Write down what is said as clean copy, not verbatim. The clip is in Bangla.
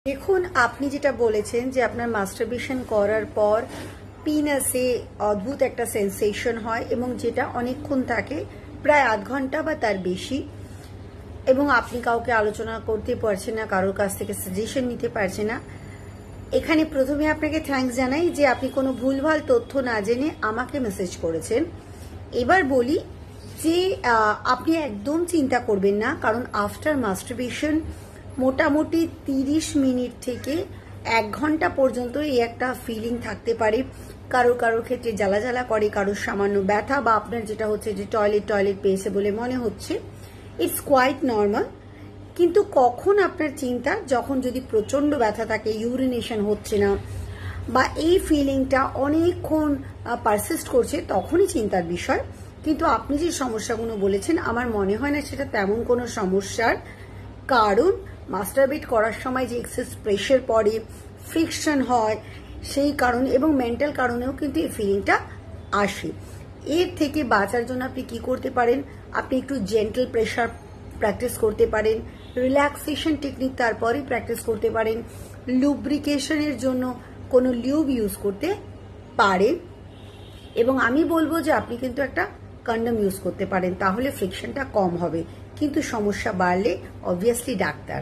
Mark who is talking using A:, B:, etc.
A: দেখুন, আপনি যেটা বলেছেন যে আপনার মাস্টারবেশন করার পর পিনাসে অদ্ভুত একটা সেন্সেশন হয় এবং যেটা অনেকক্ষণ থাকে, প্রায় আধ ঘন্টা বা তার বেশি, এবং আপনি কাউকে আলোচনা করতে পারছেন না, কারোর কাছ থেকে সাজেশন নিতে পারছেন না। এখানে প্রথমে আপনাকে থ্যাঙ্কস জানাই যে আপনি কোনো ভুলভাল তথ্য না জেনে আমাকে মেসেজ করেছেন। এবার বলি যে আপনি একদম চিন্তা করবেন না, কারণ আফটার মাস্টারবেশন মোটামুটি 30 মিনিট থেকে 1 ঘন্টা পর্যন্ত এই একটা ফিলিং থাকতে পারে। কারোর ক্ষেত্রে জ্বালা জ্বালা করে, কারোর সামান্য ব্যথা, বা আপনার যেটা হচ্ছে যে টয়লেট পেয়েছে বলে মনে হচ্ছে, ইটস কোয়াইট নর্মাল। কিন্তু কখন আপনার চিন্তা, যখন যদি প্রচন্ড ব্যথা থাকে, ইউরিনেশন হচ্ছে না, বা এই ফিলিংটা অনেকক্ষণ পারসিস্ট করছে, তখনই চিন্তার বিষয়। কিন্তু আপনি যে সমস্যাগুলো বলেছেন, আমার মনে হয় না সেটা তেমন কোনো সমস্যার। কারণ মাস্টারবেট করার সময় যে এক্সেস প্রেশার পড়ে, ফ্রিকশন হয়, সেই কারণে এবং মেন্টাল কারণেও কিন্তু এই ফিলিংটা আসে। এর থেকে বাঁচার জন্য আপনি কি করতে পারেন? আপনি একটু জেন্টল প্রেশার প্র্যাকটিস করতে পারেন, রিল্যাক্সেশন টেকনিক তারপরে প্র্যাকটিস করতে পারেন, লুব্রিকেশনের জন্য কোনো লিউব ইউজ করতে পারেন, এবং আমি বলবো যে আপনি কিন্তু একটা কন্ডম ইউজ করতে পারেন, তাহলে ফ্রিকশনটা কম হবে। কিন্তু সমস্যা বাড়লে অবভিয়াসলি ডাক্তার।